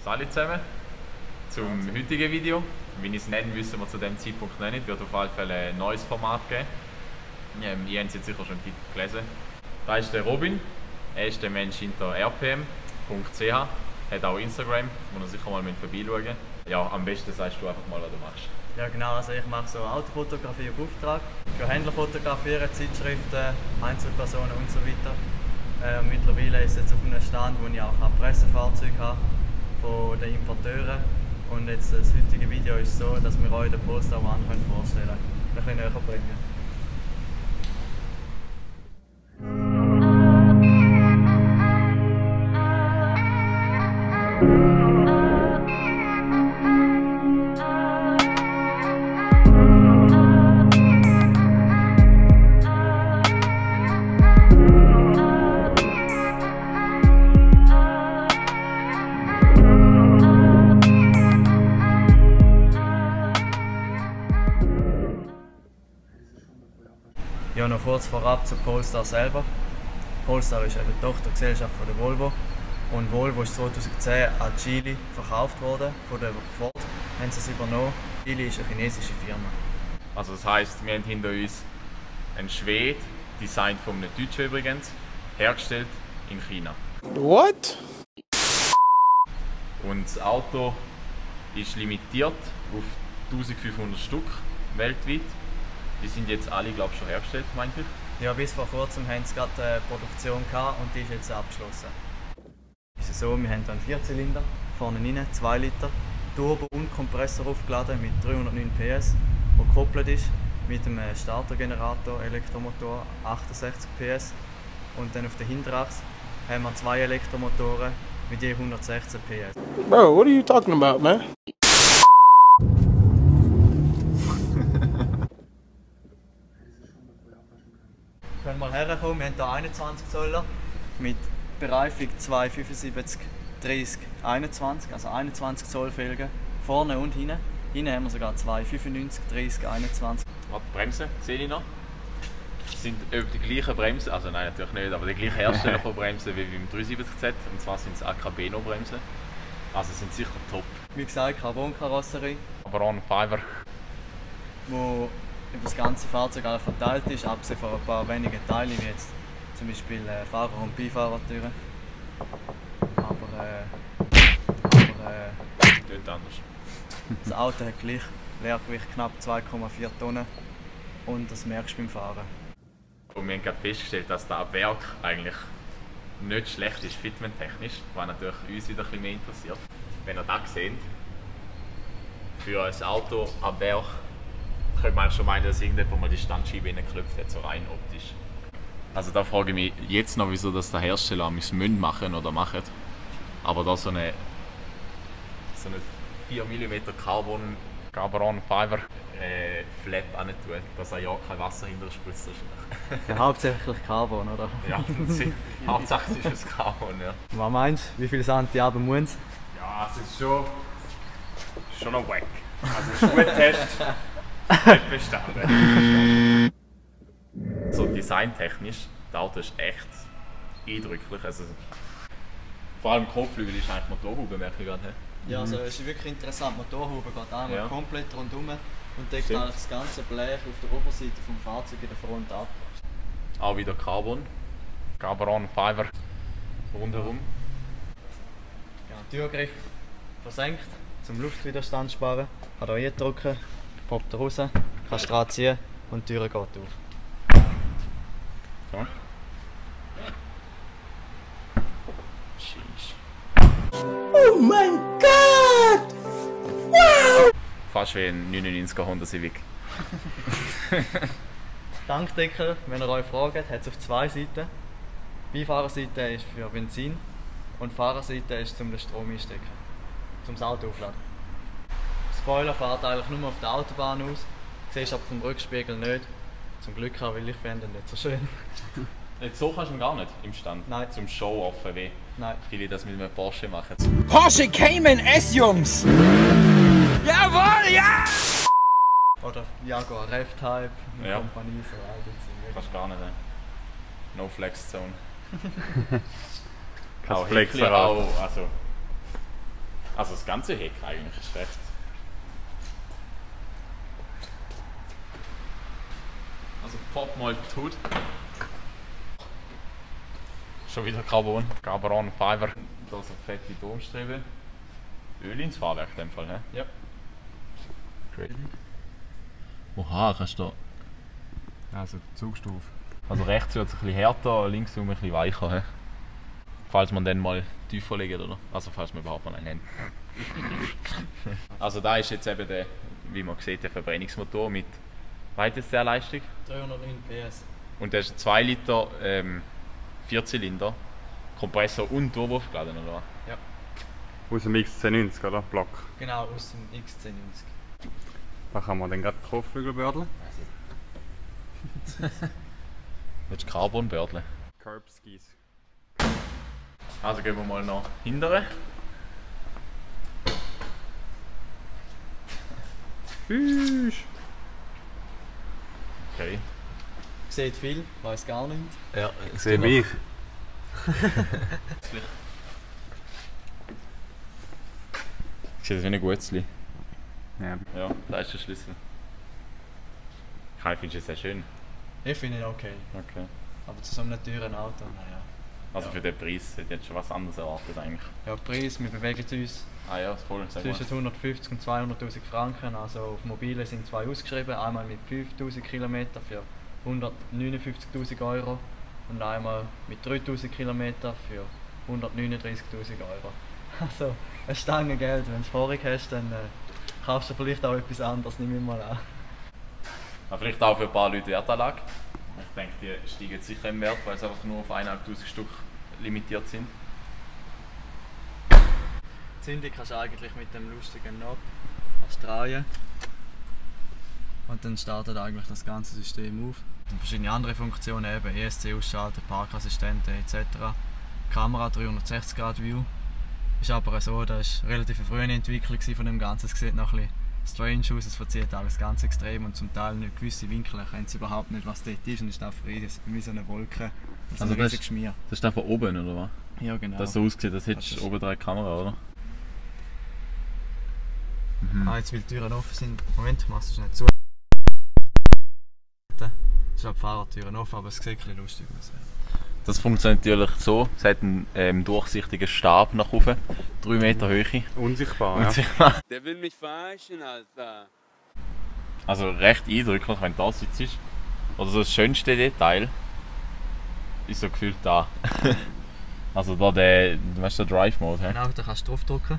Salut zusammen zum heutigen Video. Wie ich es nenne, wissen wir zu dem Zeitpunkt noch nicht. Es wird auf jeden Fall ein neues Format geben. Ihr habt es jetzt sicher schon im Titel gelesen. Da ist der Robin. Er ist der Mensch hinter rpm.ch. Hat auch Instagram, wo ihr sicher mal vorbeischauen müsst. Ja, am besten sagst du einfach mal, was du machst. Ja genau, also ich mache so Autofotografie auf Auftrag. Für Händler fotografieren, Zeitschriften, Einzelpersonen und so weiter. Mittlerweile ist es jetzt auf einem Stand, wo ich auch Pressefahrzeuge habe von den Importeuren. Und jetzt das heutige Video ist so, dass wir euch den Polestar 1 vorstellen können. Ein bisschen näher bringen. Ja, noch kurz vorab zu Polestar selber. Polestar ist eine Tochtergesellschaft von der Volvo. Und Volvo ist 2010 an Geely verkauft worden, von der Ford haben sie es übernommen. Geely ist eine chinesische Firma. Also das heisst, wir haben hinter uns einen Schwede, designt von einem Deutschen übrigens, hergestellt in China. What? Und das Auto ist limitiert auf 1500 Stück weltweit. Die sind jetzt alle, glaube ich, schon hergestellt, meinte ich. Ja, bis vor kurzem haben sie gerade eine Produktion gehabt und die ist jetzt abgeschlossen. Es ist so, wir haben hier einen Vierzylinder, vorne rein, 2 Liter, Turbo und Kompressor aufgeladen mit 309 PS, der gekoppelt ist mit einem Startergenerator, Elektromotor, 68 PS. Und dann auf der Hinterachse haben wir 2 Elektromotoren mit je 116 PS. Bro, what are you talking about, man? Können wir herkommen, wir haben hier 21 Zoller mit Bereifung 275 30 21, also 21 Zoll Felgen, vorne und hinten. Hinten haben wir sogar 295 30 21. Die Bremsen sehe ich noch. Das sind die gleichen Bremsen, also nein natürlich nicht, aber die gleichen Hersteller von Bremsen wie beim 370Z, und zwar sind es Akabeno Bremsen. Also sind sicher top. Wie gesagt, Carbon-Karosserie, Carbon Fiber. wo über das ganze Fahrzeug verteilt ist, abgesehen von ein paar wenigen Teilen, wie jetzt zum Beispiel Fahrer- und Beifahrertüren. Aber Nicht anders. das Auto hat gleich Leergewicht knapp 2,4 Tonnen und das merkst du beim Fahren. Und wir haben gerade festgestellt, dass das ab Werk eigentlich nicht schlecht ist, fitmenttechnisch, was natürlich uns wieder ein bisschen mehr interessiert. Wenn ihr das seht, für ein Auto ab Werk könnte man schon meinen, dass irgendjemand mal die Standscheibe reingeklopft hat, so rein optisch. Also da frage ich mich jetzt noch, wieso das der Hersteller machen machen oder macht. Aber da so eine 4 mm Carbon Fiber Flap an tun, dass er ja kein Wasser hinterher spritzt. Ja, hauptsächlich Carbon, oder? Ja, hauptsächlich ist es Carbon, ja. Was meinst du, wie viel Santi haben muss? Ja, es ist schon ein Wack. Also Schuhtest nicht bestanden. So designtechnisch, das Auto ist echt eindrücklich. Also, vor allem Kotflügel ist eigentlich Motorhaube, merke ich gerade. Ja, also es ist wirklich interessant. Die Motorhaube geht einmal Ja. komplett rundum und deckt Stimmt. eigentlich das ganze Blech auf der Oberseite vom Fahrzeug in der Front ab. Auch wieder Carbon Fiber rundherum. Ja, Türgriff versenkt, zum Luftwiderstand sparen. Kann hier eindrücken, poppt er raus, kannst dran ziehen und die Tür geht auf. So. Sheesh. Oh my God! Wow! Fast wie ein 99er Honda Civic. Tankdeckel, wenn ihr euch fragt, hat es auf 2 Seiten. Die Beifahrerseite ist für Benzin und die Fahrerseite ist zum den Strom einstecken, zum das Auto aufladen. Spoiler fährt eigentlich nur auf der Autobahn aus, siehst aber vom Rückspiegel nicht. Zum Glück auch, weil ich finde ihn nicht so schön. Jetzt so kannst du ihn gar nicht im Stand. Nein. Zum Show-Offen, wie Nein. viele das mit einem Porsche machen. Porsche Cayman S, Jungs! Jawohl, ja! Oder Jaguar Rev-Type, Ja. Kompanie, so all das Zeug. Kannst gar nicht. No Flex Zone. Kein Auch Flexer, Heckler auch, also Also das ganze Heck eigentlich ist recht. Also pop mal die Hut. Schon wieder Carbon Fiber. Da so fette Domstrebe. Öl ins Fahrwerk in dem Fall, ne? Ja. Great. Oha, kannst du da. Also Zugstufe. Also rechts wird es ein bisschen härter, links ein bisschen weicher. He? Falls man dann mal tiefer legt, oder? Also falls man überhaupt mal einen haben. Also da ist jetzt eben der, wie man sieht, der Verbrennungsmotor mit weitester Leistung. 309 PS. Und der ist 2 Liter 4 Zylinder, Kompressor und Turbo aufgeladen, oder? Ja. Aus dem XC90, oder? Block. Genau, aus dem XC90. Da kann man dann gerade die Kotflügel bördeln. Jetzt Carbon-Bördle. Curb Skis. Also gehen wir mal nach hinten. Tschüss. Okay. Sieht viel, weiß gar nicht. Ja, Ich sehe mich. Sieht das wie ein Gutzli. Ja. Ja, da ist der Schlüssel. Ich finde es sehr schön. Ich finde ihn okay. Okay. Aber zu so einem teuren Auto, naja. Also für den Preis hätte ich jetzt schon was anderes erwartet eigentlich. Ja, Preis, wir bewegen uns Ah ja, voll. Sag mal. zwischen 150 und 200'000 Franken. Also auf Mobile sind 2 ausgeschrieben. Einmal mit 5'000 Kilometer für 159'000 Euro und einmal mit 3'000 Kilometer für 139'000 Euro. Also eine Stange Geld. Wenn du es vorig hast, dann kaufst du vielleicht auch etwas anderes, nehme ich mal an. Ja, vielleicht auch für ein paar Leute Wertanlage. Ich denke, die steigen sicher im Wert, weil sie einfach nur auf 1'500 Stück limitiert sind. Die Zündung kannst du eigentlich mit dem lustigen Knob drehen. Und dann startet eigentlich das ganze System auf. Und verschiedene andere Funktionen, eben ESC ausschalten, Parkassistenten etc. Kamera 360 Grad View. Ist aber so, das war relativ eine frühe Entwicklung von dem Ganzen. Es sieht noch ein bisschen strange aus, es verzieht alles ganz extrem und zum Teil nicht gewisse Winkel erkennen sie überhaupt nicht, was dort ist und ist einfach wie so eine Wolke. Also ein riesiges Schmier. Das ist einfach oben, oder was? Ja, genau. Das so aussieht, das hättest du oben 3 Kamera, oder? Ah, jetzt weil die Türen offen sind. Moment, ich mach es schnell zu. Es ist die Fahrertüren offen, aber es sieht ein bisschen lustig aus. Das funktioniert natürlich so, es hat einen durchsichtigen Stab nach oben, 3 Meter Höhe. Unsichtbar, Und ja. sich- Der will mich verarschen, Alter. Also recht eindrücklich, wenn du da sitzt. Oder so das schönste Detail ist so gefühlt da. Also da der, weißt du, der Drive-Mode. Genau, da kannst du draufdrücken.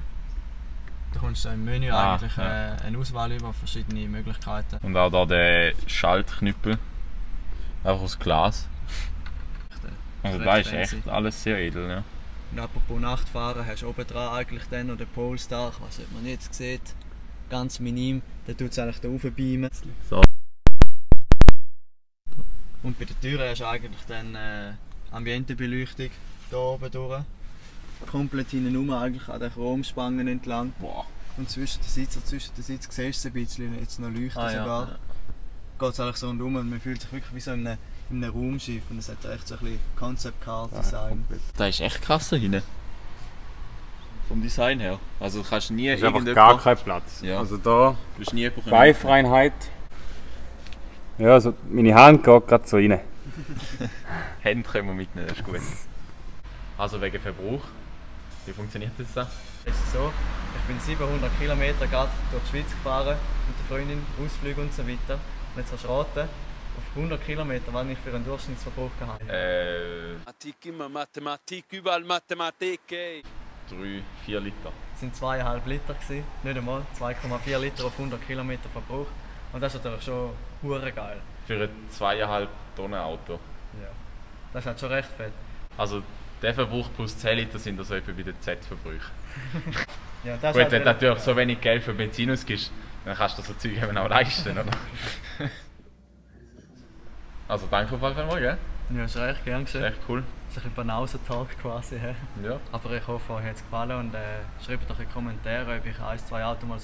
Da kommst du im Menü Ah, eigentlich ja. eine Auswahl über verschiedene Möglichkeiten. Und auch da der Schaltknüppel. Einfach aus Glas. Also da ist fancy. echt alles sehr edel. Ja. Und apropos Nachtfahren, hast du oben dran eigentlich dann noch den Polestar, was man jetzt sieht, ganz minim, der tut es eigentlich da raufbeamen. So. Und bei den Türen hast du eigentlich dann Ambientebeleuchtung hier oben durch. Komplett hinten eigentlich an den Chromspangen entlang. Boah. Und zwischen den Sitzen siehst du es ein bisschen jetzt noch leuchten sogar. Ja. Geht es eigentlich so rundum und man fühlt sich wirklich wie so in einem Raumschiff und es hat echt so ein bisschen Concept Car Design. Da ist echt krass da hinten. Vom Design her. Also du kannst nie Da ist einfach irgendjemand- gar kein Platz. Ja. Also da, Du bist nie jemanden- Beifreiheit. Ja, also meine Hand geht gerade so rein. Hände können wir mitnehmen, das ist gut. Also wegen Verbrauch. Wie funktioniert das da? Es ist so, ich bin 700 Kilometer gerade durch die Schweiz gefahren mit der Freundin, Ausflüge und so weiter. Und jetzt kannst du raten, auf 100 Kilometer, was ich für einen Durchschnittsverbrauch hatte. Mathematik immer, Mathematik, überall Mathematik, ey. 3-4 Liter. Das waren 2,5 Liter, gewesen. Nicht einmal 2,4 Liter auf 100 Kilometer Verbrauch. Und das ist natürlich schon hure geil. Für ein 2,5 Tonnen Auto. Ja. Das ist halt schon recht fett. Also der Verbrauch plus 10 Liter sind also etwa bei den Z-Verbrauchen. Ja, das Gut, ist wenn du halt natürlich so wenig Geld für Benzin ausgibst, dann kannst du so Zeug eben auch leisten, oder? Also danke auf jeden Fall mal, gell? ja, ist recht gern Das geschehen. ist echt cool. Das ist ein bisschen Banausen-Talk quasi. He. Ja. Aber ich hoffe, euch hat es gefallen und schreibt doch in die Kommentare, ob ich 1-2 Autos mal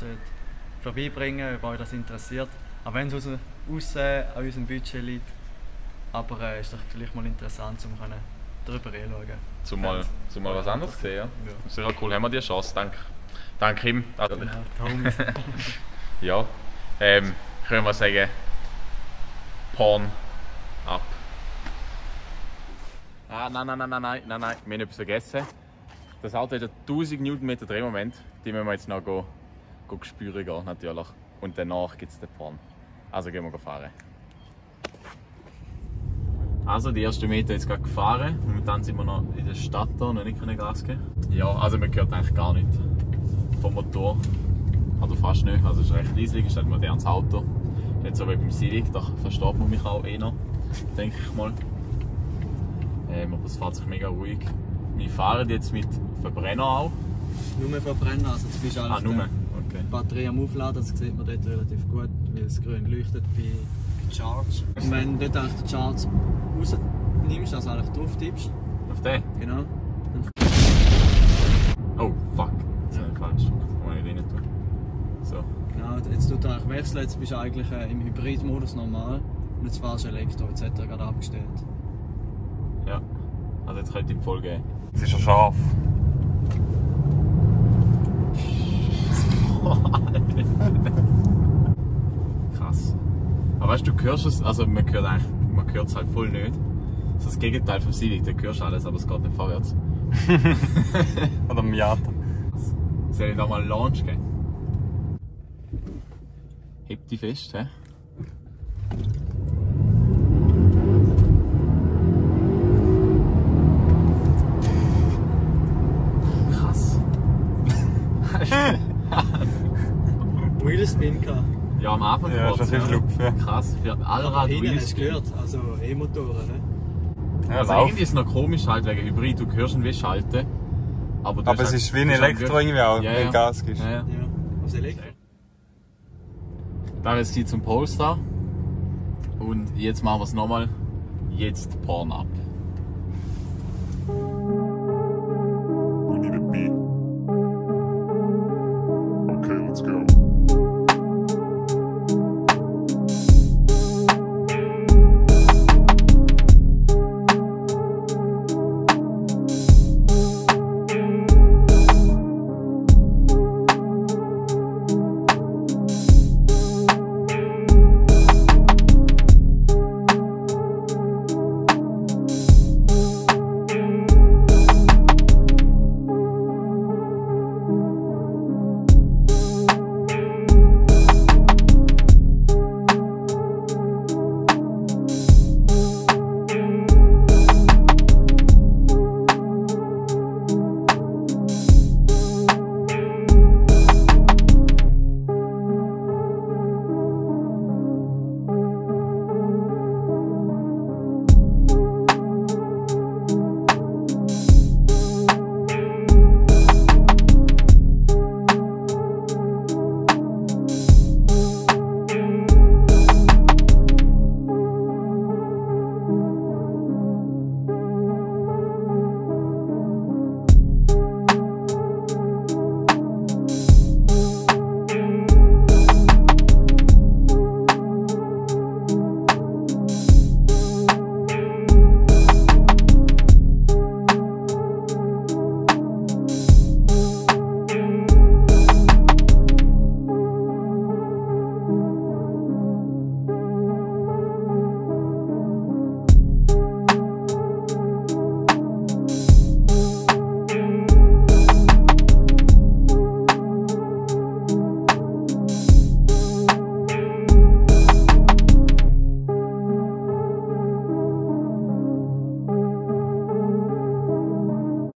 vorbeibringen sollte, ob euch das interessiert. Auch wenn es an unserem Budget liegt. Aber ist doch vielleicht mal interessant, um darüber hinzuschauen. Zumal was anderes sehen, ja. Ja. Sicher cool, haben wir die Chance, danke. Danke Kim. Also, Genau, die Homies. ja, können wir sagen, Porn ab. Ah, nein, wir haben etwas vergessen. Das Auto hat 1000 Newtonmeter Drehmoment, die müssen wir jetzt noch spüren gehen, natürlich. Und danach gibt es den Porn. Also gehen wir fahren. Also die ersten Meter jetzt gerade gefahren. Momentan sind wir noch in der Stadt da, noch nicht Gas geben. Ja, also man hört eigentlich gar nichts vom Motor. Also fast nicht. Also es ist recht leislich, es ist ein modernes Auto. Nicht so wie beim Civic, da versteht man mich auch eh noch, denke ich mal. Aber es fährt sich mega ruhig. Wir fahren jetzt mit Verbrenner auch. Nur Verbrenner, also du bist Ah, nur? Okay. die Batterie am Aufladen, das sieht man dort relativ gut, weil es grün leuchtet bei Charge. Und wenn du dort eigentlich den Charge rausnimmst, also eigentlich drauf tippst, Auf den? genau, Oh, fuck. Das ist nicht falsch. Das kann man nicht rein tun. So. genau, jetzt tut er eigentlich wechseln, jetzt bist du eigentlich im Hybridmodus normal und jetzt fahrst du Elektro, jetzt hat er gerade abgestellt. Ja. Also jetzt könnte ich ihm voll geben. Jetzt ist er scharf. Krass. Aber weißt du, hörst es, also man hört es halt voll nicht. Das ist das Gegenteil vom Civic, da hörst du alles, aber es geht nicht vorwärts. Oder Miata. Soll ich da mal einen Launch geben? Heb die fest, hä? Krass. Wheelspin gehabt. Ja, am Anfang Ja, kurz, schon viel Schlupf, ja. Krass, für Allrad Hinten hast du Wheelspin. gehört, also E-Motoren. Ne? Ja, Also läuft. irgendwie ist es noch komisch halt wegen Hybrid, du hörst ihn wie schalten. Aber, du Aber hast es halt- ist wie ein du hast halt Elektro wirklich- irgendwie auch, Ja, wenn ja. du Gas gibst. Ja, ja. Ja, aufs Elektro. Da ist sie zum Polestar. Und jetzt machen wir es nochmal. Jetzt Porn ab. We need a beat.